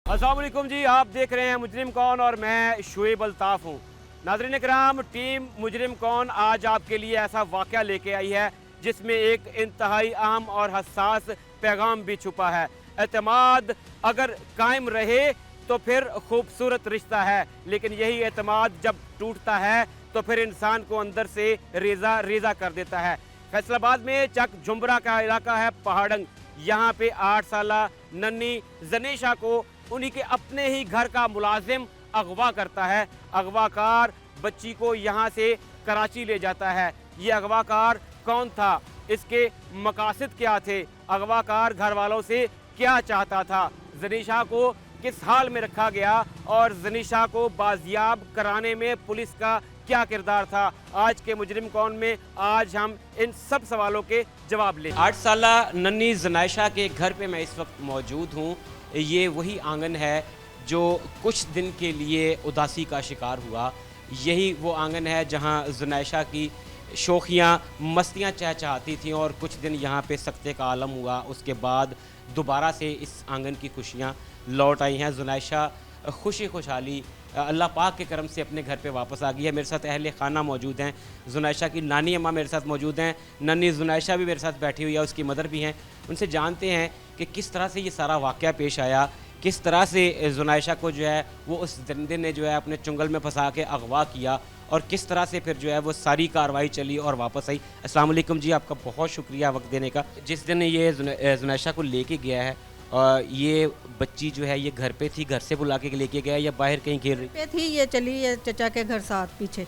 अस्सलाम वालेकुम जी, आप देख रहे हैं मुजरिम कौन और मैं शुएब अल्ताफ़ हूँ। नाज़रीन कराम, टीम मुजरिम कौन आज आपके लिए ऐसा वाक़या लेके आई है जिसमें एक इंतहाई अहम और हसास पैगाम भी छुपा है। एतमाद अगर कायम रहे तो फिर खूबसूरत रिश्ता है, लेकिन यही एतमाद जब टूटता है तो फिर इंसान को अंदर से रेज़ा रेज़ा कर देता है। फैसलाबाद में चक झुम्बरा का इलाका है पहाड़ंग। यहाँ पे 8 साला नन्ही जनेशा को उन्हीं के अपने ही घर का मुलाजिम अगवा करता है। अगवाकार बच्ची को यहाँ से कराची ले जाता है। ये अगवाकार कौन था, इसके मकासद क्या थे, अगवाकार घर वालों से क्या चाहता था, जनीशा को किस हाल में रखा गया और जनीशा को बाजियाब कराने में पुलिस का क्या किरदार था। आज के मुजरिम कौन में आज हम इन सब सवालों के जवाब लें। 8 साला नन्ही जनायशा के घर पे मैं इस वक्त मौजूद हूँ। ये वही आंगन है जो कुछ दिन के लिए उदासी का शिकार हुआ। यही वो आंगन है जहाँ जुनैशा की शोखियाँ मस्तियाँ चहचहाती थीं और कुछ दिन यहाँ पे सख्ते का आलम हुआ। उसके बाद दोबारा से इस आंगन की खुशियाँ लौट आई हैं। जुनैशा खुशी खुशहाली अल्लाह पाक के करम से अपने घर पे वापस आ गई है। मेरे साथ अहले खाना मौजूद हैं। जुनैशा की नानी अम्मा मेरे साथ मौजूद हैं। नन्ही जुनैशा भी मेरे साथ बैठी हुई है, उसकी मदर भी हैं। उनसे जानते हैं कि किस तरह से ये सारा वाक़या पेश आया, किस तरह से जुनैशा को जो है वो उस दरिंदे ने जो है अपने चुंगल में फंसा के अगवा किया और किस तरह से फिर जो है वो सारी कार्रवाई चली और वापस आई। अस्सलाम वालेकुम जी, आपका बहुत शुक्रिया वक्त देने का। जिस दिन ये जुनैशा को लेके गया है और ये बच्ची जो है ये घर पे थी, घर से बुला के लेके गया या बाहर कहीं खेल रही पे थी? ये चली है चचा के घर साथ पीछे,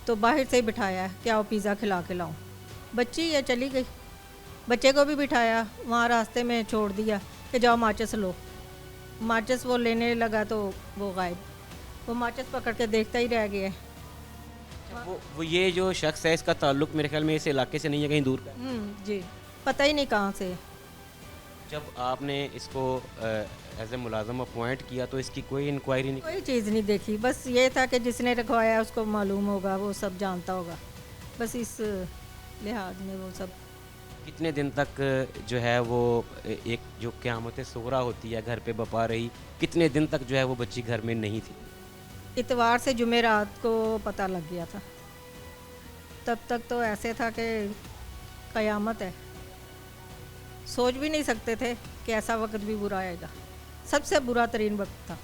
तो बाहर से ही बिठाया है क्या वो पिज़्ज़ा खिला के लाऊं। बच्ची ये चली गई, बच्चे को भी बिठाया, वहाँ रास्ते में छोड़ दिया कि जाओ माचिस लो। माचिस वो लेने लगा तो वो गायब। वो माचिस पकड़ के देखता ही रह गया। वो ये जो शख्स है इसका ताल्लुक मेरे ख्याल में इस इलाके से नहीं है, कहीं दूर का। जी, पता ही नहीं कहाँ से है। जब आपने इसको एज ए मुलाजम अपॉइंट किया तो इसकी कोई इंक्वायरी नहीं? कोई चीज़ नहीं देखी, बस ये था कि जिसने रखवाया उसको मालूम होगा, वो सब जानता होगा, बस इस लिहाज में वो सब। कितने दिन तक जो है वो एक जो क़यामत सुगरा होती है घर पे बपा रही, कितने दिन तक जो है वो बच्ची घर में नहीं थी? इतवार से जुमेरात को पता लग गया था। तब तक तो ऐसे था कि क़यामत है, सोच भी नहीं सकते थे कि ऐसा वक्त भी बुरा आएगा। सबसे बुरा तरीन वक्त था।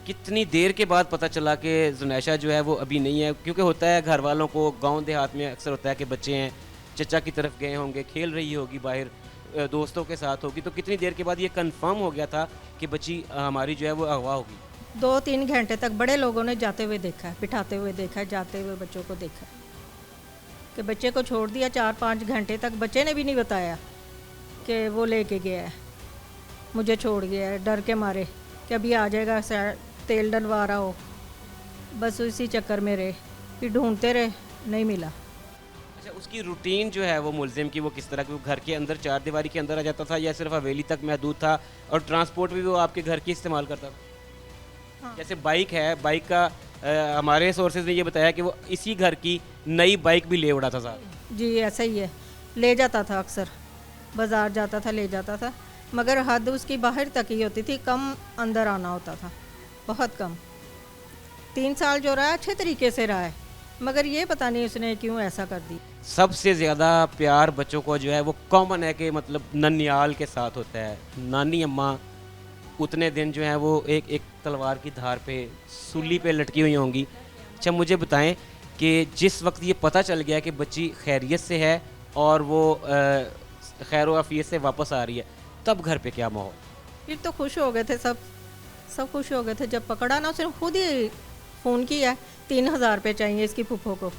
कितनी देर के बाद पता चला कि जुनैशा जो है वो अभी नहीं है? क्योंकि होता है घर वालों को, गांव देहात में अक्सर होता है कि बच्चे हैं, चचा की तरफ गए होंगे, खेल रही होगी बाहर, दोस्तों के साथ होगी, तो कितनी देर के बाद ये कंफर्म हो गया था कि बच्ची हमारी जो है वो अगवा होगी? 2-3 घंटे तक बड़े लोगों ने जाते हुए देखा है, बिठाते हुए देखा है, जाते हुए बच्चों को देखा है कि बच्चे को छोड़ दिया। 4-5 घंटे तक बच्चे ने भी नहीं बताया कि वो लेके गया है, मुझे छोड़ गया है, डर के मारे कि अभी आ जाएगा, तेल डलवा रहा हो। बस उसी चक्कर में रहे, फिर ढूंढते रहे, नहीं मिला। अच्छा, उसकी रूटीन जो है वो मुलजिम की वो किस तरह की? वो घर के अंदर चार दीवारी के अंदर आ जाता था या सिर्फ हवेली तक महदूद था? और ट्रांसपोर्ट भी वो आपके घर की इस्तेमाल करता था? हाँ। जैसे बाइक है, बाइक का हमारे सोर्सेज ने ये बताया कि वो इसी घर की नई बाइक भी ले उड़ा था साहब। जी ऐसा ही है, ले जाता था, अक्सर बाज़ार जाता था, ले जाता था, मगर हद उसकी बाहर तक ही होती थी, कम अंदर आना होता था, बहुत कम। 3 साल जो रहा अच्छे तरीके से रहा है, मगर ये पता नहीं उसने क्यों ऐसा कर दी। सबसे ज़्यादा प्यार बच्चों को जो है वो कॉमन है कि मतलब ननियाल के साथ होता है। नानी अम्मा उतने दिन जो है वो एक एक तलवार की धार पे, सूली पे लटकी हुई होंगी। अच्छा, मुझे बताएं कि जिस वक्त ये पता चल गया कि बच्ची खैरियत से है और वो खैर आफियत से वापस आ रही है, तब घर पे क्या माहौल? फिर तो खुश हो गए थे सब खुश हो गए थे। जब पकड़ा ना, उसने खुद ही फ़ोन किया, 3000 रुपये चाहिए इसकी फूफो को।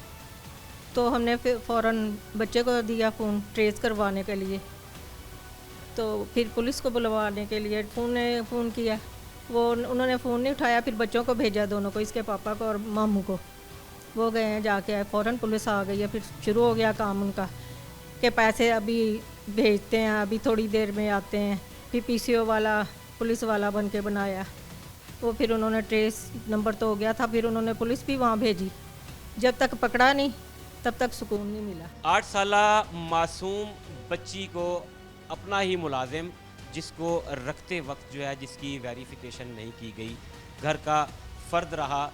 तो हमने फिर फ़ौरन बच्चे को दिया फ़ोन ट्रेस करवाने के लिए। तो फिर पुलिस को बुलवाने के लिए फ़ोन किया, वो उन्होंने फ़ोन नहीं उठाया। फिर बच्चों को भेजा, दोनों को, इसके पापा को और मामू को। वो गए हैं, जाके आए, फ़ौरन पुलिस आ गई है। फिर शुरू हो गया काम उनका कि पैसे अभी भेजते हैं, अभी थोड़ी देर में आते हैं। फिर पीसीओ वाला पुलिस वाला बन के बनाया वो। फिर उन्होंने ट्रेस नंबर तो हो गया था, फिर उन्होंने पुलिस भी वहाँ भेजी। जब तक पकड़ा नहीं तब तक सुकून नहीं मिला। 8 साला मासूम बच्ची को अपना ही मुलाजिम जिसको रखते वक्त जो है जिसकी वेरिफिकेशन नहीं की गई, घर का फ़र्द रहा,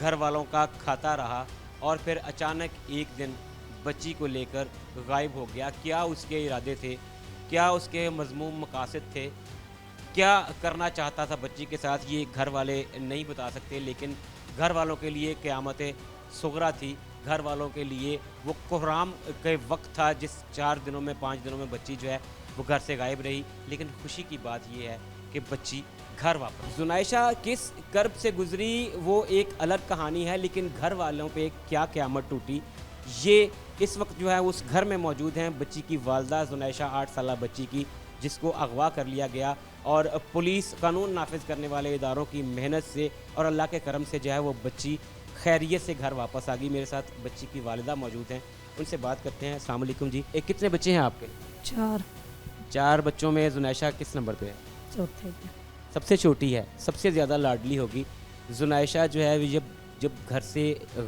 घर वालों का खाता रहा और फिर अचानक एक दिन बच्ची को लेकर गायब हो गया। क्या उसके इरादे थे? क्या उसके मज़मूम मकासद थे? क्या करना चाहता था बच्ची के साथ, ये घर वाले नहीं बता सकते, लेकिन घर वालों के लिए क़यामत सुग़रा थी। घर वालों के लिए वो कोहराम के वक्त था जिस 4 दिनों में 5 दिनों में बच्ची जो है वो घर से गायब रही। लेकिन खुशी की बात ये है कि बच्ची घर वापस। जुनैशा किस कर्ब से गुजरी वो एक अलग कहानी है, लेकिन घर वालों पे क्या क़यामत टूटी, ये इस वक्त जो है उस घर में मौजूद हैं। बच्ची की वालदा जुनैशा 8 साला बच्ची की, जिसको अगवा कर लिया गया और पुलिस कानून नाफिज करने वाले इदारों की मेहनत से और अल्लाह के करम से जो है वो बच्ची खैरियत से घर वापस आ गई। मेरे साथ बच्ची की वालिदा मौजूद हैं, उनसे बात करते हैं। अस्सलाम वालेकुम जी। कितने बच्चे हैं आपके? 4 बच्चों में जुनैशा किस नंबर पे है? चौथे पे। सबसे छोटी है, सबसे ज़्यादा लाडली होगी। जुनैशा जो है जब घर से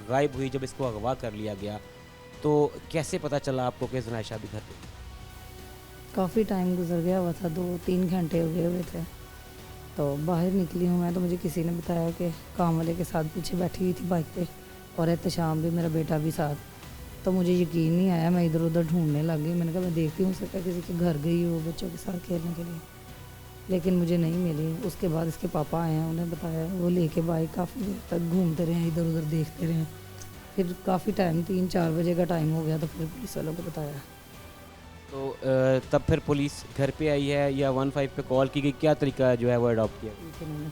गायब हुई, जब इसको अगवा कर लिया गया, तो कैसे पता चला आपको कि जुनैशा भी घर पे? काफ़ी टाइम गुजर गया हुआ था, 2-3 घंटे हो गए हुए थे। तो बाहर निकली हूँ मैं, तो मुझे किसी ने बताया कि काम वाले के साथ पीछे बैठी हुई थी बाइक पे और एहतशाम भी, मेरा बेटा भी साथ। तो मुझे यकीन नहीं आया, मैं इधर उधर ढूंढने लग गई। मैंने कहा मैं देखती हूँ, सकता किसी के घर गई हो बच्चों के साथ खेलने के लिए, लेकिन मुझे नहीं मिली। उसके बाद इसके पापा आए हैं, उन्हें बताया, वो लेके बाइक काफ़ी देर तक घूमते रहे, इधर उधर देखते रहे। फिर काफ़ी टाइम 3-4 बजे का टाइम हो गया, तो फिर पुलिस वालों को बताया। तो तब फिर पुलिस घर पे आई है या 15 पे कॉल की गई? क्या तरीका जो है वो अडॉप्ट किया? फिर उन्होंने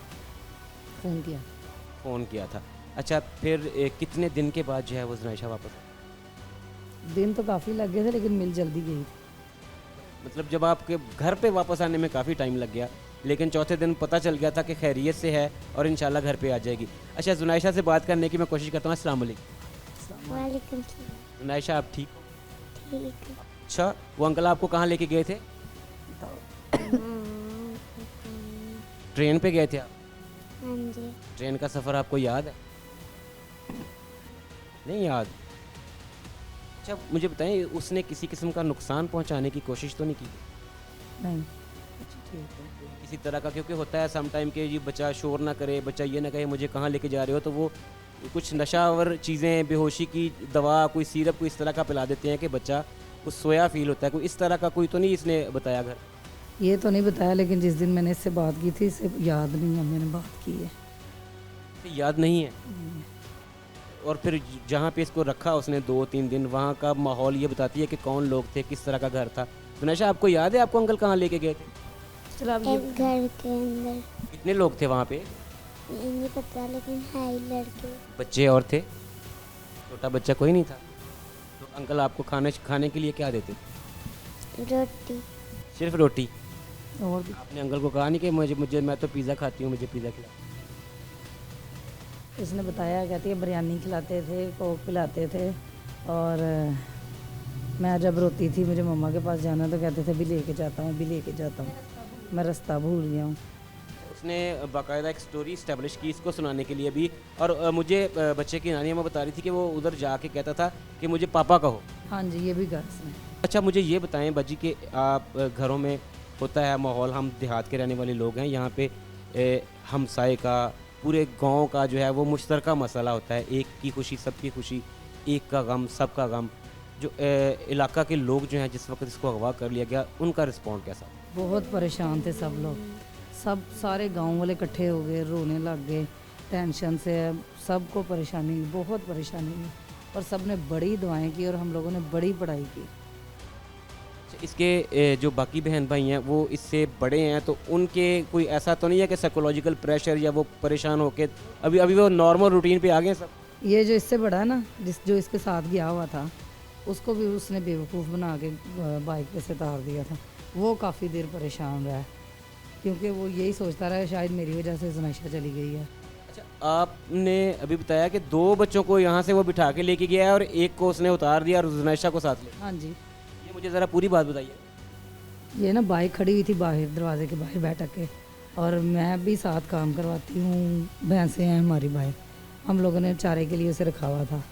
फ़ोन किया था। अच्छा, फिर कितने दिन के बाद जो है वो जुनैशा वापस आई? दिन तो काफ़ी लग गए थे, लेकिन मिल जल्दी गई। मतलब जब आपके घर पे वापस आने में काफ़ी टाइम लग गया, लेकिन चौथे दिन पता चल गया था कि खैरियत से है और इंशाल्लाह घर पे आ जाएगी। अच्छा, जुनैशा से बात करने की मैं कोशिश करता हूँ। अस्सलाम वालेकुम। वालेकुम सलाम। जुनैशा, आप ठीक हो? ठीक है। अच्छा, वो अंकल आपको कहाँ लेके गए थे? ट्रेन पे गए थे आप? हाँ जी। ट्रेन का सफ़र आपको याद है? नहीं याद? अच्छा, मुझे बताएं, उसने किसी किस्म का नुकसान पहुंचाने की कोशिश तो नहीं की? नहीं, अच्छा ठीक है। किसी तरह का, क्योंकि होता है सम टाइम के, ये बच्चा शोर ना करे, बच्चा ये ना कहे मुझे कहाँ लेके जा रहे हो, तो वो कुछ नशावर चीज़ें, बेहोशी की दवा, कोई सिरप, कोई इस तरह का पिला देते हैं कि बच्चा कुछ सोया फील होता है। कोई इस तरह का कोई तो नहीं इसने बताया घर? ये तो नहीं बताया, लेकिन जिस दिन मैंने इससे बात की थी, इसे याद नहीं है मैंने बात की है। तो याद नहीं है? और फिर जहाँ पे इसको रखा उसने 2-3 दिन, वहाँ का माहौल ये बताती है कि कौन लोग थे, किस तरह का घर था? जुनैशा, आपको याद है आपको अंकल कहाँ लेके गए थे? चलो अब एक घर के अंदर कितने लोग थे वहाँ पे? ये नहीं पता, लेकिन है ही लड़के। बच्चे और थे? छोटा बच्चा कोई नहीं था? तो अंकल आपको खाने के लिए क्या देते? रोटी। सिर्फ रोटी? और भी आपने अंकल को कहा नहीं कि मुझे मैं तो पिज़्ज़ा खाती हूँ, मुझे पिज़्ज़ा खिला? इसने बताया, कहती है बिरयानी खिलाते थे, कोक पिलाते थे, और मैं जब रोती थी मुझे मम्मा के पास जाना, तो कहते थे भी लेके जाता हूँ, भी लेके जाता हूँ, मैं रास्ता भूल गया हूँ। उसने बाकायदा एक स्टोरी इस्टेब्लिश की इसको सुनाने के लिए भी। और मुझे बच्चे की नानी अम्मा बता रही थी कि वो उधर जाके कहता था कि मुझे पापा कहो। हाँ जी, ये भी घर से। अच्छा, मुझे ये बताएं बाजी कि आप घरों में होता है माहौल, हम देहात के रहने वाले लोग हैं, यहाँ पे हमसाए का, पूरे गांव का जो है वो मुश्तरका मसला होता है। एक की खुशी सबकी खुशी, एक का गम सबका गम। जो इलाका के लोग जो हैं, जिस वक्त इसको अगवा कर लिया गया, उनका रिस्पॉन्ड कैसा? बहुत परेशान थे सब लोग, सब सारे गांव वाले इकट्ठे हो गए, रोने लग गए, टेंशन से सबको परेशानी हुई, बहुत परेशानी हुई, और सब ने बड़ी दुआएं की और हम लोगों ने बड़ी पढ़ाई की। इसके जो बाकी बहन भाई हैं वो इससे बड़े हैं, तो उनके कोई ऐसा तो नहीं है कि साइकोलॉजिकल प्रेशर या वो परेशान होके अभी वो नॉर्मल रूटीन पे आ गए सब? ये जो इससे बड़ा है ना, जो इसके साथ गया हुआ था, उसको भी उसने बेवकूफ़ बना के बाइक पे से उतार दिया था। वो काफ़ी देर परेशान रहा है, क्योंकि वो यही सोचता रहा शायद मेरी वजह से जुनैशा चली गई है। अच्छा, आपने अभी बताया कि 2 बच्चों को यहाँ से वो बिठा के लेके गया है और एक को उसने उतार दिया और जुनैशा को साथ ले। हाँ जी, ये मुझे ज़रा पूरी बात बताइए। ये ना बाइक खड़ी हुई थी बाहर, दरवाजे के बाहर बैठ के, और मैं भी साथ काम करवाती हूँ, भैंसें हैं हमारी बाहर, हम लोगों ने चारे के लिए उसे रखा हुआ था,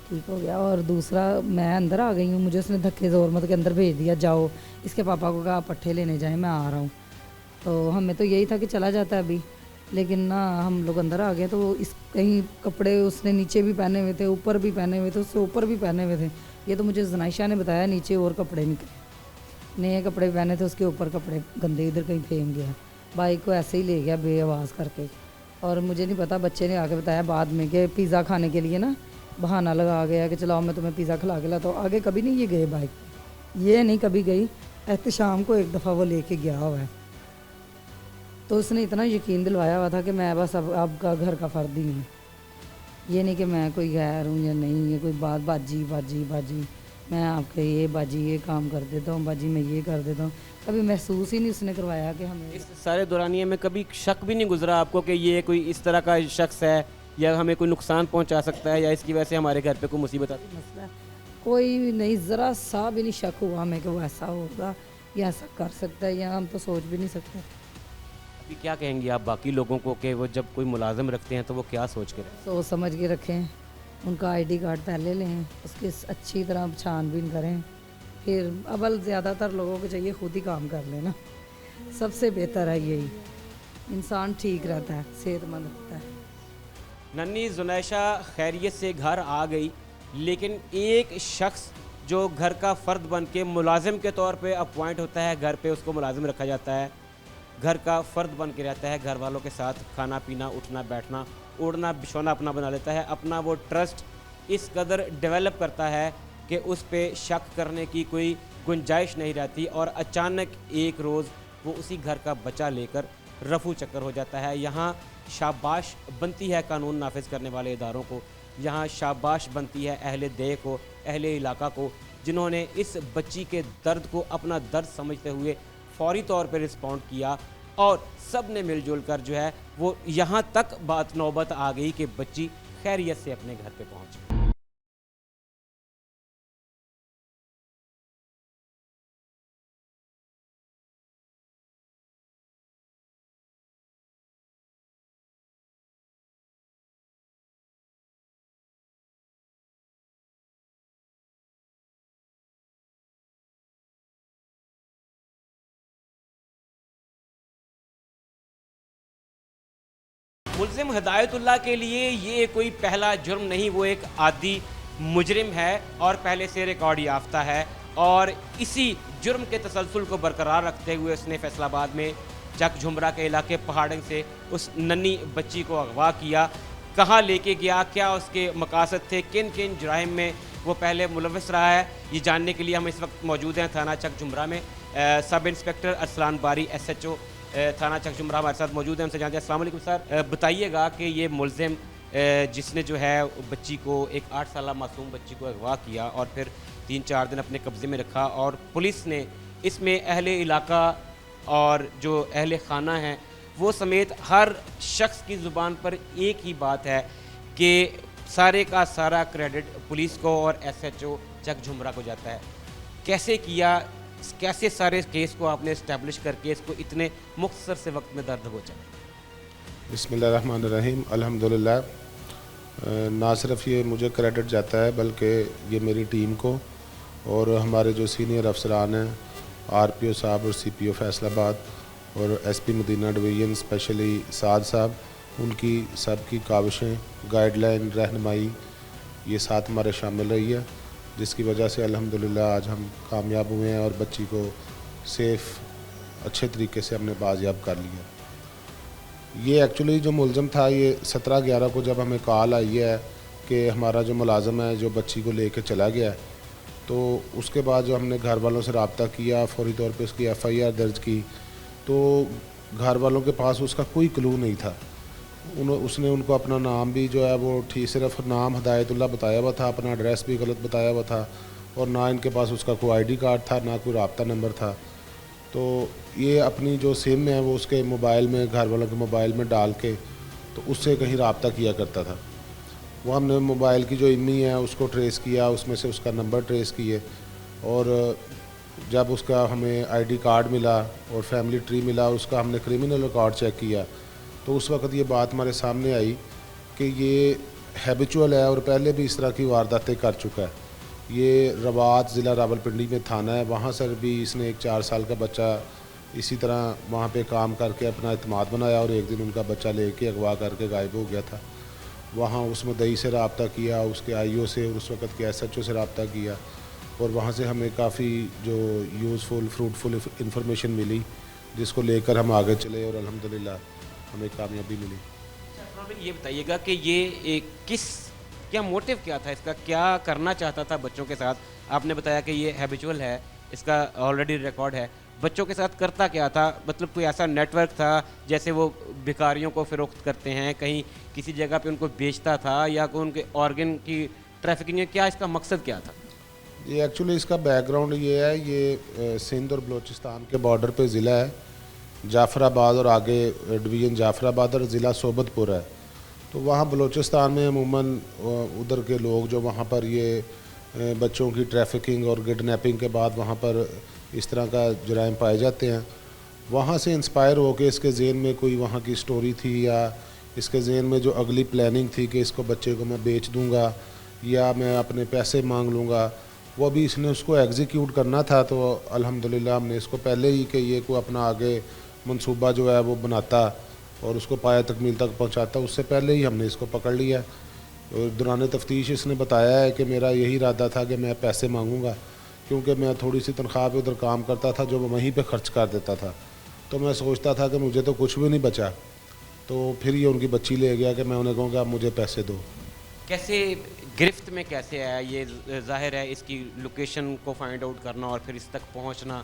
ठीक हो गया। और दूसरा, मैं अंदर आ गई हूँ, मुझे उसने धक्के ज़ोर मत के अंदर भेज दिया, जाओ इसके पापा को कहा पट्ठे लेने जाए, मैं आ रहा हूँ। तो हमें तो यही था कि चला जाता है अभी, लेकिन ना हम लोग अंदर आ गए तो वो इस कहीं कपड़े उसने नीचे भी पहने हुए थे, ऊपर भी पहने हुए थे, उससे ऊपर भी पहने हुए थे। ये तो मुझे जनाइशा ने बताया, नीचे और कपड़े निकले, नए कपड़े पहने थे, उसके ऊपर कपड़े गंदे इधर कहीं फेंक गया। बाइक को ऐसे ही ले गया बेआवाज़ करके। और मुझे नहीं पता, बच्चे ने आके बताया बाद में कि पिज़्ज़ा खाने के लिए ना बहाना लगा गया कि चलाओ मैं तुम्हें पिज़्ज़ा खिला के लाता हूँ। आगे कभी नहीं ये गए बाइक पे, ये नहीं कभी गई। एहतशाम को एक दफ़ा वो लेके गया हुआ है, तो उसने इतना यकीन दिलवाया हुआ था कि मैं बस अब आपका घर का फ़र्द ही हूँ, ये नहीं कि मैं कोई गैर हूँ या नहीं, ये कोई बात बाजी बाजी बाजी मैं आपके ये बाजी ये काम कर देता हूँ, बाजी मैं ये कर देता हूँ। कभी महसूस ही नहीं उसने करवाया कि हमें। इस सारे दौरानिए में कभी शक भी नहीं गुजरा आपको कि ये कोई इस तरह का शख्स है या हमें कोई नुकसान पहुंचा सकता है या इसकी वजह से हमारे घर पे कोई मुसीबत आती है? मसला कोई नहीं, ज़रा सा भी नहीं शक हुआ हमें कि वो ऐसा होगा या ऐसा कर सकता है, या हम तो सोच भी नहीं सकते। अभी क्या कहेंगी आप बाकी लोगों को कि वो जब कोई मुलाजिम रखते हैं तो वो क्या सोच के रखें? सोच समझ के रखें, उनका आईडी कार्ड पहले लें, उसकी अच्छी तरह छानबीन करें, फिर अव्वल ज़्यादातर लोगों को चाहिए खुद ही काम कर लेना, सबसे बेहतर है यही, इंसान ठीक रहता है, सेहतमंद रहता है। नन्ही जुनैशा खैरियत से घर आ गई, लेकिन एक शख्स जो घर का फ़र्द बन के मुलाजिम के तौर पे अपॉइंट होता है, घर पे उसको मुलाजिम रखा जाता है, घर का फ़र्द बन के रहता है, घर वालों के साथ खाना पीना उठना बैठना उड़ना बिछौना अपना बना लेता है, अपना वो ट्रस्ट इस कदर डेवलप करता है कि उस पे शक करने की कोई गुंजाइश नहीं रहती। और अचानक एक रोज़ वो उसी घर का बच्चा लेकर रफू चक्कर हो जाता है। यहाँ शाबाश बनती है कानून नाफिज करने वाले इदारों को, यहाँ शाबाश बनती है अहले देह को, अहले इलाका को, जिन्होंने इस बच्ची के दर्द को अपना दर्द समझते हुए फौरी तौर पर रिस्पॉन्ड किया और सब ने मिलजुल कर जो है वो यहाँ तक बात नौबत आ गई कि बच्ची खैरियत से अपने घर पे पहुँची। मुल्ज़िम हिदायतुल्लाह के लिए ये कोई पहला जुर्म नहीं, वो एक आदी मुजरिम है और पहले से रिकॉर्ड याफ्ता है। और इसी जुर्म के तसलसल को बरकरार रखते हुए उसने फैसलाबाद में चक झुमरा के इलाके पहाड़ंग से उस नन्ही बच्ची को अगवा किया। कहाँ लेके गया, क्या उसके मकासद थे, किन किन जुराइम में वो पहले मुलविस रहा है, ये जानने के लिए हम इस वक्त मौजूद हैं थाना चक झुमरा में। सब इंस्पेक्टर अरसलान बारी SHO थाना चक झुमरा हमारे साथ मौजूद हैं, हमसे जानते हैं। अस्सलाम वालेकुम सर, बताइएगा कि ये मुल्ज़िम जिसने जो है बच्ची को, एक 8 साला मासूम बच्ची को अगवा किया और फिर 3-4 दिन अपने कब्ज़े में रखा, और पुलिस ने इसमें अहले इलाका और जो अहले खाना हैं वो समेत हर शख्स की ज़ुबान पर एक ही बात है कि सारे का सारा क्रेडिट पुलिस को और SHO चक झुमरा को जाता है। कैसे किया, कैसे सारे केस को आपने इस्टेब्लिश करके इसको इतने मुख्तसर से वक्त में दर्द पहुँचा? बिस्मिल्लाहिर्रहमानिर्रहीम, अल्हम्दुलिल्लाह। ना सिर्फ ये मुझे क्रेडिट जाता है बल्कि ये मेरी टीम को और हमारे जो सीनियर अफसरान हैं, RPO साहब और CPO फैसलाबाद और SP मदीना डिवीज़न स्पेशली साद साहब, उनकी सब की काविशें, गाइडलाइन, रहनुमाई ये साथ हमारे शामिल रही है, जिसकी वजह से अल्हम्दुलिल्लाह आज हम कामयाब हुए हैं और बच्ची को सेफ़ अच्छे तरीके से हमने बाजियाब कर लिया। ये एक्चुअली जो मुलज़म था, ये 17/11 को जब हमें कॉल आई है कि हमारा जो मुलाज़म है जो बच्ची को लेके चला गया, तो उसके बाद जो हमने घर वालों से रब्ता किया, फौरी तौर पे उसकी FIR दर्ज की, तो घर वालों के पास उसका कोई क्लू नहीं था। उसने उनको अपना नाम भी जो है वो ठीक सिर्फ नाम हिदायतुल्लाह बताया हुआ था, अपना एड्रेस भी गलत बताया हुआ था, और ना इनके पास उसका कोई ID कार्ड था, ना कोई रब्ता नंबर था। तो ये अपनी जो सिम है वो उसके मोबाइल में, घर वालों के मोबाइल में डाल के तो उससे कहीं रब्ता किया करता था। वो हमने मोबाइल की जो इमी है उसको ट्रेस किया, उसमें से उसका नंबर ट्रेस किए, और जब उसका हमें ID कार्ड मिला और फैमिली ट्री मिला, उसका हमने क्रिमिनल रिकॉर्ड चेक किया, तो उस वक्त ये बात हमारे सामने आई कि ये हैबिचुअल है और पहले भी इस तरह की वारदातें कर चुका है। ये रवात ज़िला रावलपिंडी में थाना है, वहाँ से भी इसने एक 4 साल का बच्चा इसी तरह वहाँ पे काम करके अपना इत्मीनान बनाया और एक दिन उनका बच्चा लेके अगवा करके गायब हो गया था। वहाँ उस मुद्दई से रब्ता किया, उसके आईओ से और उस वक़्त के एसएचओ से रब्ता किया और वहाँ से हमें काफ़ी जो यूज़फुल फ्रूटफुल इंफॉर्मेशन मिली, जिसको लेकर हम आगे चले और अल्हम्दुलिल्लाह हमें कामयाबी मिली। अच्छा, ये बताइएगा कि ये क्या मोटिव क्या था इसका, क्या करना चाहता था बच्चों के साथ? आपने बताया कि ये हैबिचुअल है, इसका ऑलरेडी रिकॉर्ड है। बच्चों के साथ करता क्या था? मतलब कोई ऐसा नेटवर्क था जैसे वो भिखारियों को फ़रोख्त करते हैं, कहीं किसी जगह पे उनको बेचता था, या कोई उनके ऑर्गन की ट्रैफिकिंग? क्या इसका मकसद क्या था? ये एक्चुअली इसका बैकग्राउंड ये है, ये सिंध और बलूचिस्तान के बॉर्डर पे ज़िला है जाफ़राबाद और आगे डिवीज़न जाफ़राबाद और ज़िला सोबतपुर है। तो वहाँ बलूचिस्तान में अमूमन उधर के लोग जो वहाँ पर ये बच्चों की ट्रैफिकिंग और किडनैपिंग के बाद वहाँ पर इस तरह का जुराइम पाए जाते हैं, वहाँ से इंस्पायर होकर इसके ज़हन में कोई वहाँ की स्टोरी थी या इसके ज़हन में जो अगली प्लानिंग थी कि इसको बच्चे को मैं बेच दूँगा या मैं अपने पैसे मांग लूँगा, वो भी इसने उसको एग्जीक्यूट करना था। तो अल्हम्दुलिल्लाह हमने इसको पहले ही कि ये को अपना आगे मंसूबा जो है वो बनाता और उसको पाया तकमील तक पहुंचाता, उससे पहले ही हमने इसको पकड़ लिया। और दौरान तफ्तीश इसने बताया है कि मेरा यही इरादा था कि मैं पैसे मांगूंगा, क्योंकि मैं थोड़ी सी तनख्वाह पे उधर काम करता था जो मैं वहीं पे ख़र्च कर देता था। तो मैं सोचता था कि मुझे तो कुछ भी नहीं बचा, तो फिर ये उनकी बच्ची ले गया कि मैं उन्हें कहूँगा आप मुझे पैसे दो। कैसे गिरफ्त में कैसे आया ये? ज़ाहिर है इसकी लोकेशन को फाइंड आउट करना और फिर इस तक पहुंचना,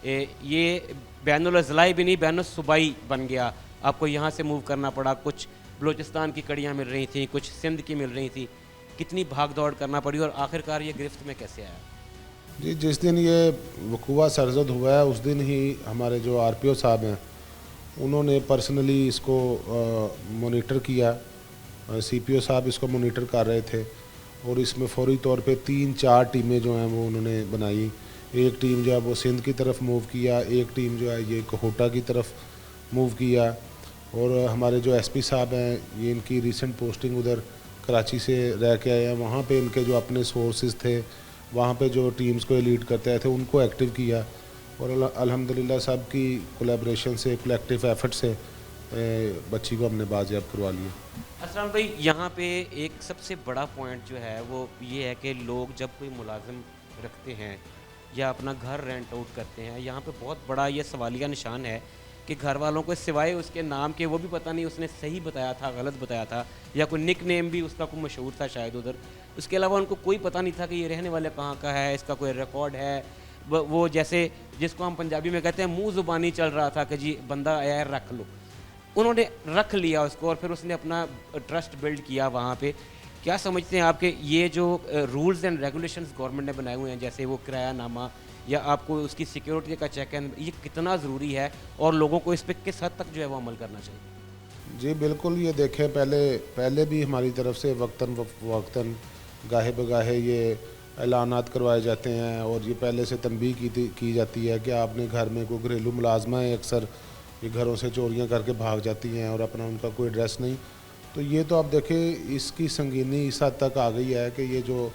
ये बैनुल अज़लाई भी नहीं बैनुल सूबाई बन गया। आपको यहाँ से मूव करना पड़ा, कुछ बलूचिस्तान की कड़ियाँ मिल रही थी, कुछ सिंध की मिल रही थी, कितनी भाग दौड़ करना पड़ी और आखिरकार ये गिरफ्त में कैसे आया? जी, जिस दिन ये वक़ूआ सरज़द हुआ है उस दिन ही हमारे जो आरपीओ साहब हैं उन्होंने पर्सनली इसको मॉनिटर किया। सीपीओ साहब इसको मॉनिटर कर रहे थे और इसमें फौरी तौर पे 3-4 टीमें जो हैं वो उन्होंने बनाई। एक टीम जो है वो सिंध की तरफ मूव किया, एक टीम जो है ये कोहोटा की तरफ मूव किया और हमारे जो एसपी साहब हैं ये इनकी रीसेंट पोस्टिंग उधर कराची से रह के आए हैं, वहाँ पे इनके जो अपने सोर्सेज थे, वहाँ पे जो टीम्स को लीड करते आए थे उनको एक्टिव किया और अल्हम्दुलिल्लाह सब की कोलैबोरेशन से, कलेक्टिव एफर्ट से बच्ची को हमने बाजियाब करवा लिया। असलाम भाई, यहाँ पे एक सबसे बड़ा पॉइंट जो है वो ये है कि लोग जब कोई मुलाजिम रखते हैं या अपना घर रेंट आउट करते हैं, यहाँ पे बहुत बड़ा ये सवालिया निशान है कि घर वालों को सिवाय उसके नाम के, वो भी पता नहीं उसने सही बताया था गलत बताया था या कोई निक नेम भी उसका कोई मशहूर था शायद उधर, उसके अलावा उनको कोई पता नहीं था कि ये रहने वाले कहाँ का है, इसका कोई रिकॉर्ड है। वो जैसे जिसको हम पंजाबी में कहते हैं मुँह ज़ुबानी चल रहा था कि जी बंदा आया है रख लो, उन्होंने रख लिया उसको और फिर उसने अपना ट्रस्ट बिल्ड किया वहाँ पे। क्या समझते हैं आपके ये जो रूल्स एंड रेगुलेशंस गवर्नमेंट ने बनाए हुए हैं, जैसे वो किरायानामा या आपको उसकी सिक्योरिटी का चेक एंड, ये कितना ज़रूरी है और लोगों को इस पर किस हद तक जो है वो अमल करना चाहिए? जी बिल्कुल, ये देखें पहले भी हमारी तरफ से वक्तन गाहे बगाहे ये ऐलानात करवाए जाते हैं और ये पहले से तंबीह की जाती है कि आपने घर में कोई घरेलू मुलाजमाएँ अक्सर ये घरों से चोरियां करके भाग जाती हैं और अपना उनका कोई एड्रेस नहीं। तो ये तो आप देखें इसकी संगीनी इस हद तक आ गई है कि ये जो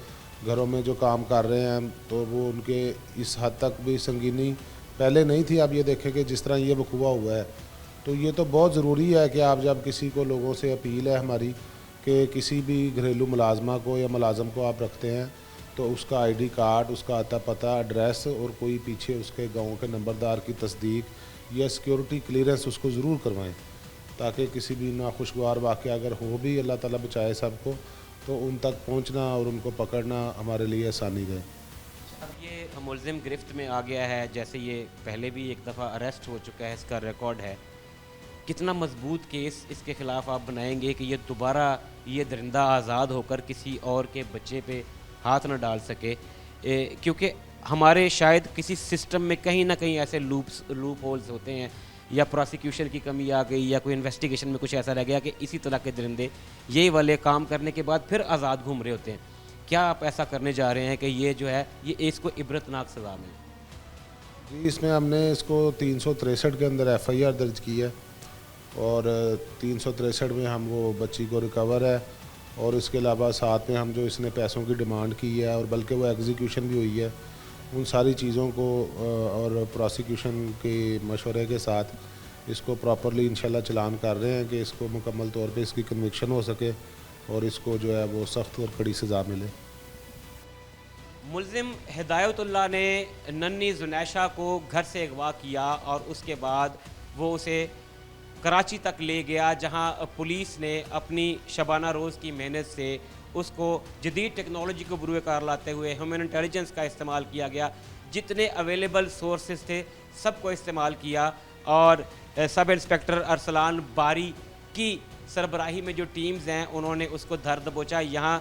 घरों में जो काम कर रहे हैं तो वो उनके इस हद तक भी संगीनी पहले नहीं थी। आप ये देखें कि जिस तरह ये वक़ूआ हुआ है, तो ये तो बहुत ज़रूरी है कि आप जब किसी को, लोगों से अपील है हमारी कि किसी भी घरेलू मुलाजमा को या मुलाजम को आप रखते हैं तो उसका आईडी कार्ड, उसका आता पता, एड्रेस और कोई पीछे उसके गाँव के नंबरदार की तस्दीक या सिक्योरिटी क्लियरेंस उसको ज़रूर करवाएं, ताकि किसी भी नाखुशगवार वाक़या अगर हो भी, अल्लाह ताला बचाए सबको, तो उन तक पहुंचना और उनको पकड़ना हमारे लिए आसानी रहे। अब ये मुलजिम गिरफ्त में आ गया है, जैसे ये पहले भी एक दफ़ा अरेस्ट हो चुका है, इसका रिकॉर्ड है, कितना मजबूत केस इसके ख़िलाफ़ आप बनाएंगे कि ये दोबारा ये दरिंदा आज़ाद होकर किसी और के बच्चे पे हाथ न डाल सके? क्योंकि हमारे शायद किसी सिस्टम में कहीं ना कहीं ऐसे लूप होल्स होते हैं या प्रोसिक्यूशन की कमी आ गई या कोई इन्वेस्टिगेशन में कुछ ऐसा रह गया कि इसी तरह के दरिंदे यही वाले काम करने के बाद फिर आज़ाद घूम रहे होते हैं। क्या आप ऐसा करने जा रहे हैं कि ये जो है ये इसको इबरतनाक सज़ा मिले? जी, इसमें हमने इसको 363 के अंदर FIR दर्ज की है और 363 में हम वो बच्ची को रिकवर है और इसके अलावा साथ में हम जो इसने पैसों की डिमांड की है और बल्कि वो एग्जीक्यूशन भी हुई है उन सारी चीज़ों को और प्रोसिक्यूशन के मशवरे के साथ इसको प्रॉपरली इंशाल्लाह चलान कर रहे हैं कि इसको मुकम्मल तौर पे इसकी कन्विक्शन हो सके और इसको जो है वो सख्त और कड़ी सज़ा मिले। मुल्ज़िम हिदायतुल्लाह ने नन्ही जुनैशा को घर से अगवा किया और उसके बाद वो उसे कराची तक ले गया, जहां पुलिस ने अपनी शबाना रोज़ की मेहनत से उसको जदीद टेक्नोलॉजी को बुरुए कार लाते हुए ह्यूमन इंटेलिजेंस का इस्तेमाल किया गया, जितने अवेलेबल सोर्सेज थे सबको इस्तेमाल किया और सब इंस्पेक्टर अरसलान बारी की सरबराही में जो टीम्स हैं उन्होंने उसको धर दबोचा। यहाँ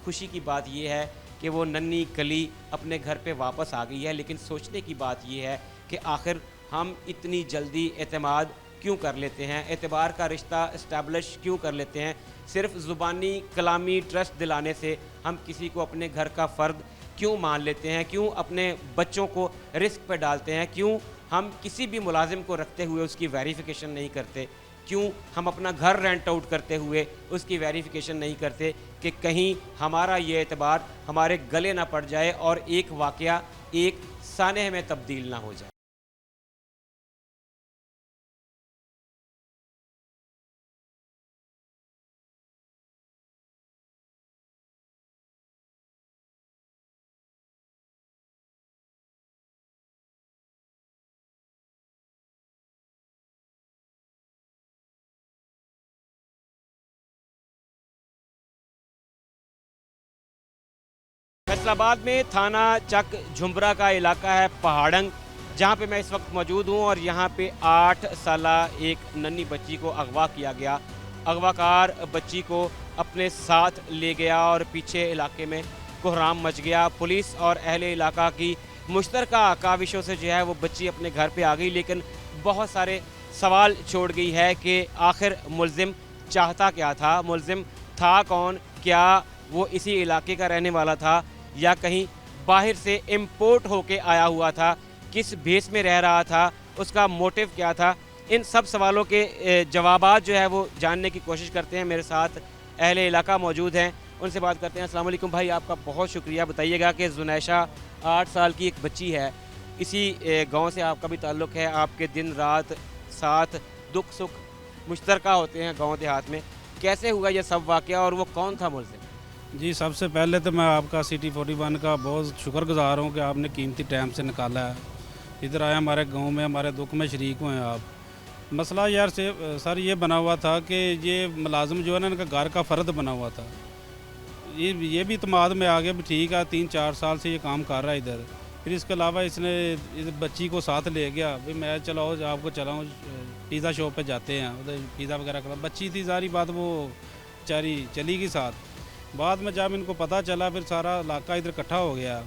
खुशी की बात यह है कि वो नन्ही कली अपने घर पे वापस आ गई है, लेकिन सोचने की बात यह है कि आखिर हम इतनी जल्दी एतमाद क्यों कर लेते हैं, एतबार का रिश्ता इस्टेब्लिश क्यों कर लेते हैं। सिर्फ ज़ुबानी कलामी ट्रस्ट दिलाने से हम किसी को अपने घर का फ़र्द क्यों मान लेते हैं, क्यों अपने बच्चों को रिस्क पे डालते हैं, क्यों हम किसी भी मुलाजिम को रखते हुए उसकी वेरिफिकेशन नहीं करते, क्यों हम अपना घर रेंट आउट करते हुए उसकी वेरिफिकेशन नहीं करते कि कहीं हमारा ये एतबार हमारे गले ना पड़ जाए और एक वाक़या एक सानह में तब्दील ना हो जाए। फैसलाबाद में थाना चक झुंबरा का इलाका है पहाड़ंग, जहाँ पे मैं इस वक्त मौजूद हूँ और यहाँ पे 8 साला एक नन्ही बच्ची को अगवा किया गया। अगवाकार बच्ची को अपने साथ ले गया और पीछे इलाके में कोहराम मच गया। पुलिस और अहले इलाका की मुश्तरका काविशों से जो है वो बच्ची अपने घर पे आ गई, लेकिन बहुत सारे सवाल छोड़ गई है कि आखिर मुल्ज़िम चाहता क्या था, मुल्ज़िम था कौन, क्या वो इसी इलाके का रहने वाला था या कहीं बाहर से इंपोर्ट होके आया हुआ था, किस भेस में रह रहा था, उसका मोटिव क्या था। इन सब सवालों के जवाबात जो है वो जानने की कोशिश करते हैं। मेरे साथ अहले इलाका मौजूद हैं, उनसे बात करते हैं। अस्सलाम वालेकुम भाई, आपका बहुत शुक्रिया। बताइएगा कि जुनैशा 8 साल की एक बच्ची है, इसी गांव से आपका भी ताल्लुक़ है, आपके दिन रात साथ दुख सुख मुश्तरका होते हैं गांव देहात में। कैसे हुआ ये सब वाक़या और वो कौन था मुल्ज़िम? जी, सबसे पहले तो मैं आपका सिटी 41 का बहुत शुक्रगुजार हूँ कि आपने कीमती टाइम से निकाला है, इधर आए हमारे गांव में, हमारे दुख में शरीक हुए हैं आप। मसला यार से सर ये बना हुआ था कि ये मुलाजिम जो है ना इनका घर का फ़र्द बना हुआ था, ये भी इत्मीनान में आगे भी ठीक है, 3-4 साल से ये काम कर रहा है इधर। फिर इसके अलावा इसने इस बच्ची को साथ ले गया, भाई मैं चलाओ आपको चलाऊँ पिज़्ज़ा शॉप पे जाते हैं, उधर पिज़्ज़ा वगैरह खिला। बच्ची थी सारी बात, वो बेचारी चली गई साथ। बाद में जब इनको पता चला फिर सारा इलाका इधर इकट्ठा हो गया,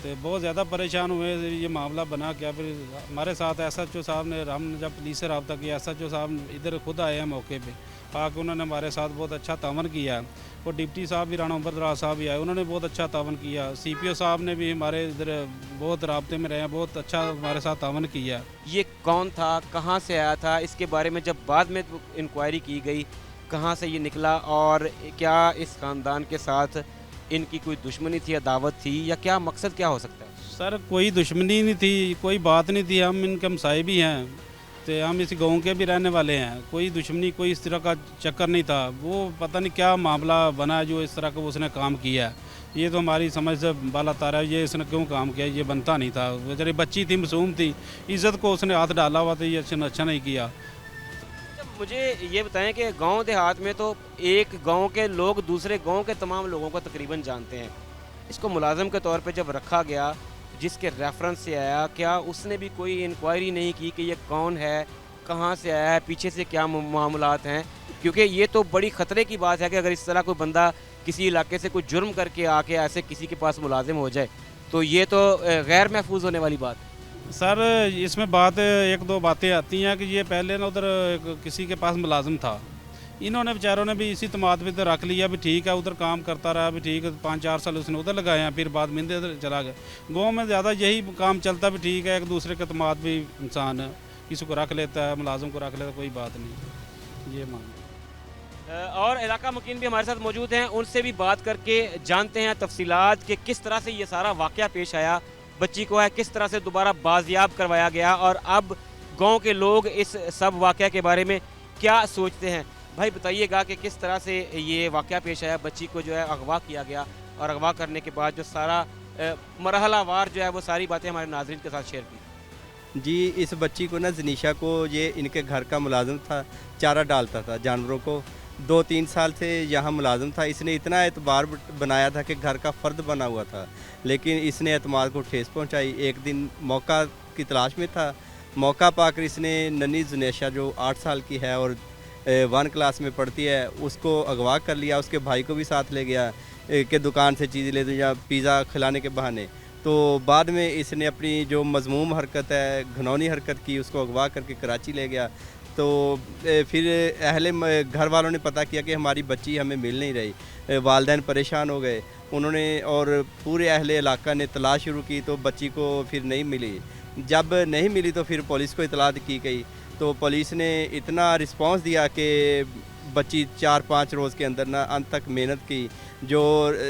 तो बहुत ज़्यादा परेशान हुए। ये मामला बना क्या, फिर हमारे साथ SHO साहब ने, हमने जब पुलिस से रब्ता किया, SHO साहब इधर खुद आए हैं मौके पे, आके उन्होंने हमारे साथ बहुत अच्छा तावन किया। और डिप्टी साहब भी, राणा उमरदराज साहब भी आए, उन्होंने बहुत अच्छा तावन किया। CPO साहब ने भी हमारे इधर बहुत राब्ते में रहे, बहुत अच्छा हमारे साथ तावन किया। ये कौन था, कहाँ से आया था, इसके बारे में जब बाद में इंक्वायरी की गई, कहाँ से ये निकला और क्या इस ख़ानदान के साथ इनकी कोई दुश्मनी थी या दावत थी, या क्या मकसद क्या हो सकता है? सर कोई दुश्मनी नहीं थी, कोई बात नहीं थी, हम इनके हमसाए भी हैं, तो हम इस गांव के भी रहने वाले हैं, कोई दुश्मनी कोई इस तरह का चक्कर नहीं था। वो पता नहीं क्या मामला बना जो इस तरह का उसने काम किया, ये तो हमारी समझ से बाला तारा है, ये इसने क्यों काम किया, ये बनता नहीं था। बेचारी बच्ची थी, मासूम थी, इज़्ज़त को उसने हाथ डाला हुआ था, ये अच्छा नहीं किया। मुझे ये बताएं कि गांव देहात में तो एक गांव के लोग दूसरे गांव के तमाम लोगों को तकरीबन जानते हैं। इसको मुलाजिम के तौर पे जब रखा गया, जिसके रेफरेंस से आया, क्या उसने भी कोई इंक्वायरी नहीं की कि ये कौन है, कहाँ से आया है, पीछे से क्या मामलात हैं? क्योंकि ये तो बड़ी ख़तरे की बात है कि अगर इस तरह कोई बंदा किसी इलाके से कोई जुर्म करके आके ऐसे किसी के पास मुलाजिम हो जाए, तो ये तो गैर महफूज होने वाली बात है। सर इसमें बात 1-2 बातें आती हैं कि ये पहले ना उधर किसी के पास मुलाजिम था, इन्होंने बेचारों ने भी इसी तमाद पे तो रख लिया, भी ठीक है उधर काम करता रहा, भी ठीक है 5-4 साल उसने उधर लगाए हैं, फिर बाद में इधर चला गया। गाँव में ज़्यादा यही काम चलता, भी ठीक है एक दूसरे के तमाद भी इंसान किसी को रख लेता है, मुलाजिम को रख लेता है, कोई बात नहीं, ये मामला। और इलाका मुकीन भी हमारे साथ मौजूद हैं, उनसे भी बात करके जानते हैं तफसीलात कि किस तरह से ये सारा वाक़या पेश आया। बच्ची को है किस तरह से दोबारा बाजियाब करवाया गया और अब गांव के लोग इस सब वाक़या के बारे में क्या सोचते हैं। भाई बताइएगा कि किस तरह से ये वाक़या पेश आया, बच्ची को जो है अगवा किया गया और अगवा करने के बाद जो सारा मरहलावार जो है वो सारी बातें हमारे नाज़रीन के साथ शेयर की। जी, इस बच्ची को ना जनीशा को ये इनके घर का मुलाजिम था, चारा डालता था जानवरों को। 2-3 साल से यहाँ मुलाजिम था। इसने इतना एतबार बनाया था कि घर का फ़र्द बना हुआ था, लेकिन इसने एतमाद को ठेस पहुँचाई। एक दिन मौका की तलाश में था, मौका पाकर इसने नन्ही जुनेशा जो 8 साल की है और 1 क्लास में पढ़ती है, उसको अगवा कर लिया। उसके भाई को भी साथ ले गया कि दुकान से चीज़ ले दो या पिज़्ज़ा खिलाने के बहाने। तो बाद में इसने अपनी जो मज़मूम हरकत है, घिनौनी हरकत की, उसको अगवा करके कराची ले गया। तो फिर घर वालों ने पता किया कि हमारी बच्ची हमें मिल नहीं रही। वालिदैन परेशान हो गए उन्होंने, और पूरे अहले इलाका ने तलाश शुरू की, तो बच्ची को फिर नहीं मिली। जब नहीं मिली तो फिर पुलिस को इतला की गई, तो पुलिस ने इतना रिस्पांस दिया कि बच्ची 4-5 रोज़ के अंदर ना अंत तक मेहनत की। जो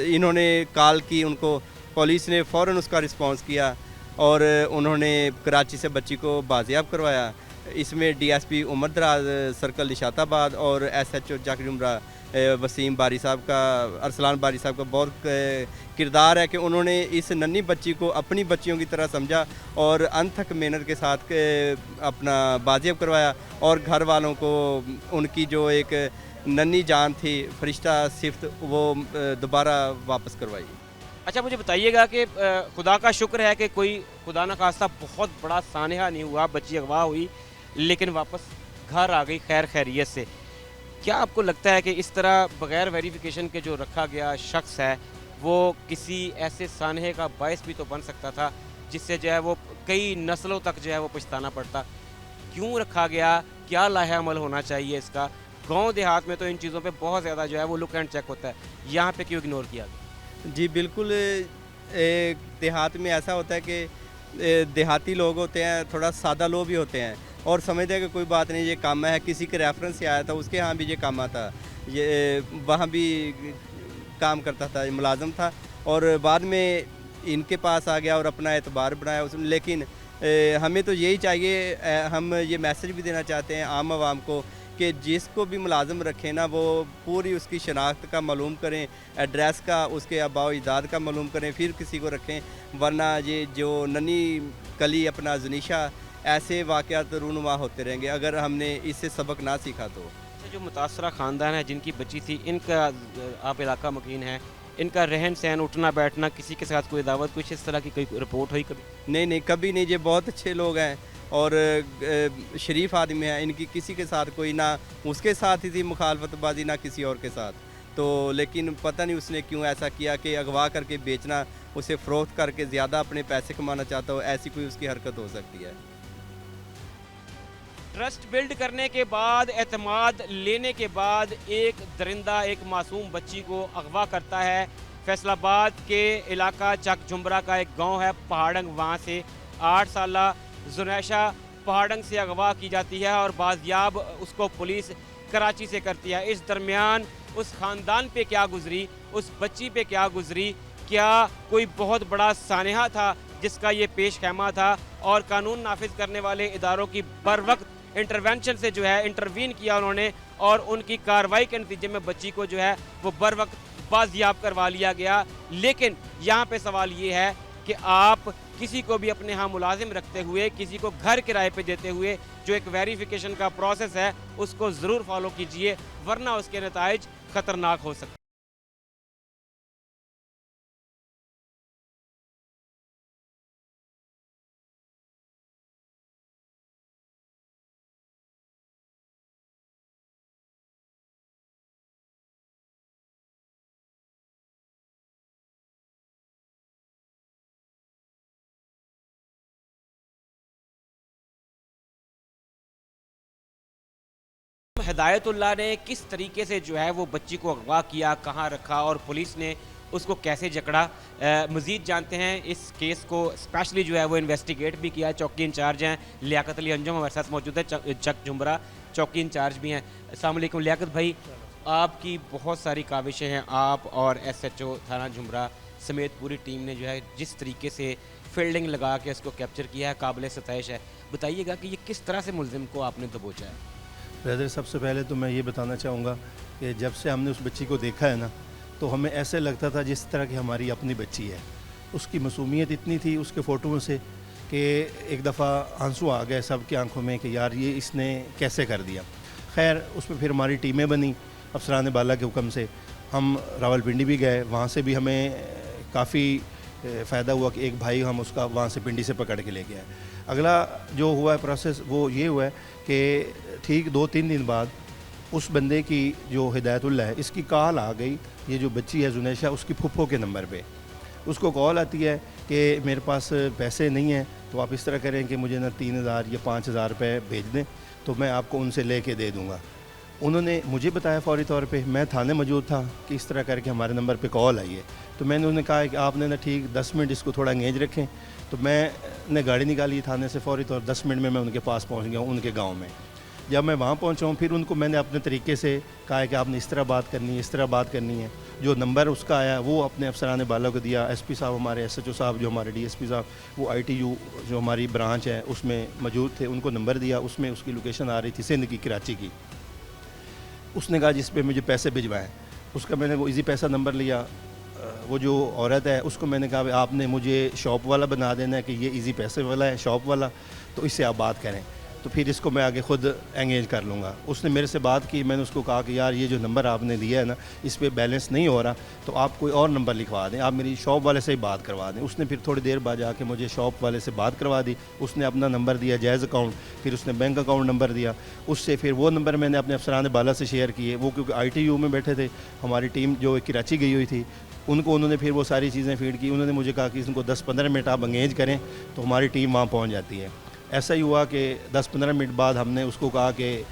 इन्होंने कॉल की उनको, पुलिस ने फ़ौरन उसका रिस्पांस किया और उन्होंने कराची से बच्ची को बाजियाब करवाया। इसमें डीएसपी उमर दराज सर्कल निशाताबाद और एसएचओ चक जुमरा वसीम बारी साहब का, अरसलान बारी साहब का बहुत किरदार है कि उन्होंने इस नन्ही बच्ची को अपनी बच्चियों की तरह समझा और अंत तक मेहनत के साथ अपना बाजियाब करवाया और घर वालों को उनकी जो एक नन्ही जान थी, फरिश्ता सिफ्त, वो दोबारा वापस करवाई। अच्छा मुझे बताइएगा कि खुदा का शुक्र है कि कोई खुदा न खास्ता बहुत बड़ा सानहा नहीं हुआ, बच्ची अगवा हुई लेकिन वापस घर आ गई खैर खैरियत से। क्या आपको लगता है कि इस तरह बग़ैर वेरिफिकेशन के जो रखा गया शख्स है वो किसी ऐसे सानहे का बायस भी तो बन सकता था जिससे जो है वो कई नस्लों तक जो है वो पछताना पड़ता? क्यों रखा गया, क्या लाहे अमल होना चाहिए इसका? गांव देहात में तो इन चीज़ों पे बहुत ज़्यादा जो है वो लुक एंड चेक होता है, यहाँ पे क्यों इग्नोर किया गया? जी बिल्कुल, देहात में ऐसा होता है कि देहाती लोग होते हैं, थोड़ा सादा लोग भी होते हैं और समझते हैं कि कोई बात नहीं, ये काम है। किसी के रेफरेंस से आया था, उसके यहाँ भी ये काम आता, ये वहाँ भी काम करता था, मुलाजम था और बाद में इनके पास आ गया और अपना एतबार बनाया उसने। लेकिन हमें तो यही चाहिए, हम ये मैसेज भी देना चाहते हैं आम आवाम को कि जिसको भी मुलाजम रखें ना, वो पूरी उसकी शनाख्त का मालूम करें, एड्रेस का, उसके आबा व अजदाद का मालूम करें, फिर किसी को रखें। वरना ये जो नन्ही कली अपना जनीशा, ऐसे वाक़यात रूनुमा होते रहेंगे अगर हमने इससे सबक ना सीखा तो। जो मुतासरा ख़ानदान है जिनकी बच्ची थी, इनका आप इलाका मकीन है, इनका रहन सहन, उठना बैठना, किसी के साथ कोई दावत, कुछ इस तरह की कोई रिपोर्ट हुई कभी? नहीं, कभी नहीं। ये बहुत अच्छे लोग हैं और शरीफ आदमी है। इनकी किसी के साथ कोई, ना उसके साथ ही थी मुखालफतबाजी, ना किसी और के साथ। तो लेकिन पता नहीं उसने क्यों ऐसा किया कि अगवा करके बेचना, उसे फ़रोख्त करके ज़्यादा अपने पैसे कमाना चाहता हो, ऐसी कोई उसकी हरकत हो सकती है। ट्रस्ट बिल्ड करने के बाद, एतमाद लेने के बाद एक दरिंदा एक मासूम बच्ची को अगवा करता है। फैसलाबाद के इलाका चक जुमरा का एक गांव है पहाड़ंग, वहां से 8 साला जुनैशा पहाड़ंग से अगवा की जाती है और बाजियाब उसको पुलिस कराची से करती है। इस दरमियान उस ख़ानदान पे क्या गुजरी, उस बच्ची पे क्या गुजरी, क्या कोई बहुत बड़ा सानहा था जिसका ये पेश खैमा था और कानून नाफिज करने वाले इदारों की बर वक्त इंटरवेंशन से जो है इंटरवीन किया उन्होंने और उनकी कार्रवाई के नतीजे में बच्ची को जो है वो बर वक्त बाजियाब करवा लिया गया। लेकिन यहाँ पे सवाल ये है कि आप किसी को भी अपने यहाँ मुलाजिम रखते हुए, किसी को घर किराए पे देते हुए जो एक वेरिफिकेशन का प्रोसेस है उसको ज़रूर फॉलो कीजिए, वरना उसके नताइज ख़तरनाक हो सकते हैं। हिदायतुल्लाह ने किस तरीके से जो है वो बच्ची को अगवा किया, कहाँ रखा और पुलिस ने उसको कैसे जकड़ा, मज़ीद जानते हैं। इस केस को स्पेशली जो है वो इन्वेस्टिगेट भी किया। चौकी इंचार्ज हैं लियाकत अली अंजुम हमारे साथ मौजूद है, चक जुमरा चौकी इंचार्ज भी हैं। अस्सलाम वालेकुम लियाकत भाई, आपकी बहुत सारी काविशें हैं, आप और SHO थाना जुमरा समेत पूरी टीम ने जो है जिस तरीके से फील्डिंग लगा के इसको कैप्चर किया है, काबिल सतैश है। बताइएगा कि ये किस तरह से मुलजिम को आपने दबोचा है? ब्रदर, सबसे पहले तो मैं ये बताना चाहूँगा कि जब से हमने उस बच्ची को देखा है ना, तो हमें ऐसे लगता था जिस तरह की हमारी अपनी बच्ची है। उसकी मासूमियत इतनी थी उसके फ़ोटोओं से कि एक दफ़ा आंसू आ गए सबकी आंखों में कि यार ये इसने कैसे कर दिया। खैर उस पर फिर हमारी टीमें बनी अफसरान बाला के हुक्म से। हम रावलपिंडी भी गए, वहाँ से भी हमें काफ़ी फ़ायदा हुआ कि एक भाई हम उसका वहाँ से पिंडी से पकड़ के लेके आए। अगला जो हुआ है प्रोसेस वो ये हुआ है कि ठीक 2-3 दिन बाद उस बंदे की जो हिदायतुल्लाह है, इसकी कॉल आ गई, ये जो बच्ची है जुनैशा, उसकी फुफ्फो के नंबर पे उसको कॉल आती है कि मेरे पास पैसे नहीं हैं, तो आप इस तरह करें कि मुझे ना 3,000 या 5,000 रुपये भेज दें तो मैं आपको उनसे लेके दे दूँगा। उन्होंने मुझे बताया फ़ौरी तौर पे, मैं थाने मौजूद था कि इस तरह करके हमारे नंबर पे कॉल आई है। तो मैंने उन्हें कहा कि आपने ना ठीक 10 मिनट इसको थोड़ा एंगेज रखें। तो मैंने गाड़ी निकाली थाने से, फ़ौरी तौर 10 मिनट में मैं उनके पास पहुंच गया हूँ, उनके गांव में। जब मैं वहाँ पहुँचा हूँ फिर उनको मैंने अपने तरीके से कहा है कि आपने इस तरह बात करनी है, इस तरह बात करनी है। जो नंबर उसका आया वो अपने अफसरान बाला को दिया। एसपी साहब, हमारे SHO साहब, जो हमारे DSP साहब, वो ITU जो हमारी ब्रांच है उसमें मौजूद थे, उनको नंबर दिया। उसमें उसकी लोकेशन आ रही थी सिंध की, कराची की। उसने कहा जिस पे मुझे पैसे भिजवाएं, उसका मैंने वो इजी पैसा नंबर लिया। वो जो औरत है उसको मैंने कहा आपने मुझे शॉप वाला बना देना है कि ये इजी पैसे वाला है, शॉप वाला, तो इससे आप बात करें, तो फिर इसको मैं आगे ख़ुद एंगेज कर लूँगा। उसने मेरे से बात की, मैंने उसको कहा कि यार ये जो नंबर आपने दिया है ना, इस पर बैलेंस नहीं हो रहा, तो आप कोई और नंबर लिखवा दें, आप मेरी शॉप वाले से ही बात करवा दें। उसने फिर थोड़ी देर बाद जाके मुझे शॉप वाले से बात करवा दी। उसने अपना नंबर दिया, जायज़ अकाउंट, फिर उसने बैंक अकाउंट नंबर दिया। उससे फिर वो नंबर मैंने अपने अफसरान बाला से शेयर किए। वो क्योंकि ITU में बैठे थे, हमारी टीम जो कराची गई हुई थी, उनको उन्होंने फिर वो सारी चीज़ें फीड की। उन्होंने मुझे कहा कि इनको 10-15 मिनट आप एंगेज करें तो हमारी टीम वहाँ पहुँच जाती है। ऐसा ही हुआ कि 10-15 मिनट बाद हमने उसको कहा कि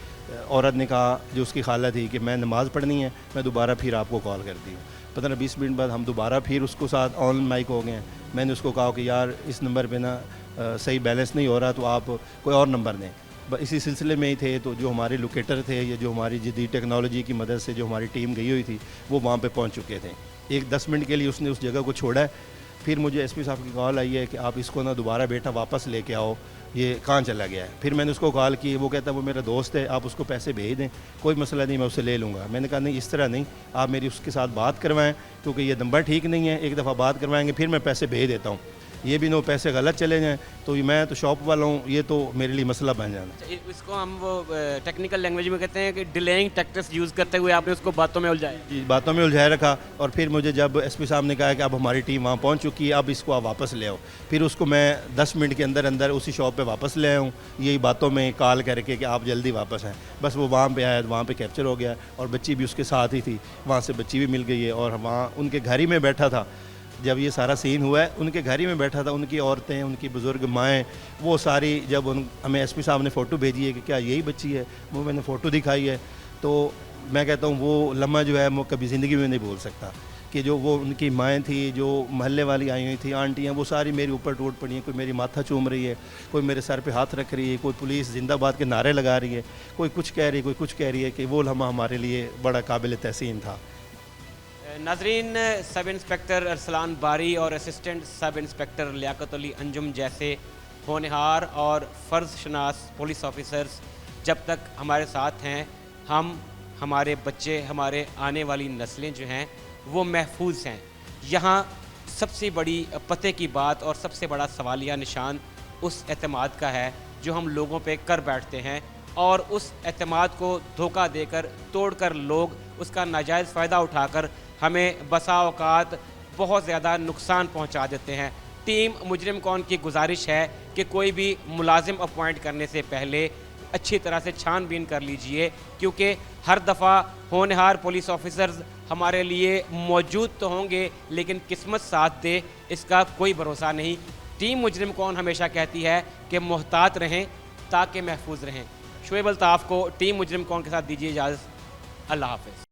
औरत ने कहा, जो उसकी खाला थी, कि मैं नमाज़ पढ़नी है, मैं दोबारा फिर आपको कॉल करती हूँ। 15-20 मिनट बाद हम दोबारा फिर उसको साथ ऑन माइक हो गए हैं। मैंने उसको कहा कि यार इस नंबर पे ना सही बैलेंस नहीं हो रहा, तो आप कोई और नंबर दें। बस इसी सिलसिले में ही थे, तो जो हमारे लोकेटर थे, या जो हमारी जदीद टेक्नोलॉजी की मदद से जो हमारी टीम गई हुई थी, वो वहाँ पे पहुँच चुके थे। एक 10 मिनट के लिए उसने उस जगह को छोड़ा है। फिर मुझे SP साहब की कॉल आई है कि आप इसको ना दोबारा बेटा वापस लेके आओ, ये कहाँ चला गया है। फिर मैंने उसको कॉल की, वो कहता है वो मेरा दोस्त है, आप उसको पैसे भेज दें, कोई मसला नहीं, मैं उससे ले लूँगा। मैंने कहा नहीं, इस तरह नहीं, आप मेरी उसके साथ बात करवाएं, क्योंकि ये नंबर ठीक नहीं है। एक दफ़ा बात करवाएंगे फिर मैं पैसे भेज देता हूँ। ये भी नो पैसे गलत चले जाएँ तो मैं तो शॉप वाला हूँ, ये तो मेरे लिए मसला बन जाना। इसको हम वो टेक्निकल लैंग्वेज में कहते हैं कि डिलेइंग टैक्टिक्स यूज़ करते हुए आपने उसको बातों में उलझाया। जी, बातों में उलझाए रखा। और फिर मुझे जब SP साहब ने कहा कि अब हमारी टीम वहाँ पहुँच चुकी है, अब इसको आप वापस ले आओ, फिर उसको मैं 10 मिनट के अंदर अंदर उसी शॉप पे वापस ले आया हूँ, यही बातों में कॉल करके कि आप जल्दी वापस आएँ। बस वो वहाँ पे आया, वहाँ पे कैप्चर हो गया, और बच्ची भी उसके साथ ही थी, वहाँ से बच्ची भी मिल गई है। और वहाँ उनके घर ही में बैठा था, जब ये सारा सीन हुआ है उनके घर ही में बैठा था। उनकी औरतें, उनकी बुज़ुर्ग माएँ, वो सारी, जब हमें SP साहब ने फ़ोटो भेजी है कि क्या यही बच्ची है, वो मैंने फ़ोटो दिखाई है, तो मैं कहता हूँ वो लम्हा जो है वो कभी ज़िंदगी में नहीं भूल सकता। कि जो वो उनकी माएँ थी, जो महल्ले वाली आई हुई थी, आंटियाँ, वो सारी मेरे ऊपर टूट पड़ी हैं। कोई मेरी माथा चूम रही है, कोई मेरे सर पे हाथ रख रही है, कोई पुलिस जिंदाबाद के नारे लगा रही है, कोई कुछ कह रही है, कोई कुछ कह रही है। कि वो लम्हा हमारे लिए बड़ा काबिल तहसीन था। नाजरीन, सब इंस्पेक्टर अरसलान बारी और assistant sub inspector Liaquat Ali Anjum जैसे होनहार और फ़र्ज़ शनास पुलिस ऑफिसर्स जब तक हमारे साथ हैं, हम, हमारे बच्चे, हमारे आने वाली नस्लें जो हैं वो महफूज हैं। यहाँ सबसे बड़ी पते की बात और सबसे बड़ा सवालिया निशान उस एतमाद का है जो हम लोगों पे कर बैठते हैं, और उस एतमाद को धोखा देकर, तोड़कर लोग उसका नाजायज़ फ़ायदा उठाकर हमें बसा औकात बहुत ज़्यादा नुकसान पहुंचा देते हैं। टीम मुजरिम कौन की गुजारिश है कि कोई भी मुलाजिम अपॉइंट करने से पहले अच्छी तरह से छानबीन कर लीजिए, क्योंकि हर दफ़ा होनहार पुलिस ऑफिसर्स हमारे लिए मौजूद तो होंगे, लेकिन किस्मत साथ दे इसका कोई भरोसा नहीं। टीम मुजरिम कौन हमेशा कहती है कि मोहतात रहें ताकि महफूज रहें। शुएब अल्ताफ़ को टीम मुजरिम कौन के साथ दीजिए इजाज़त। अल्लाह हाफ़िज़।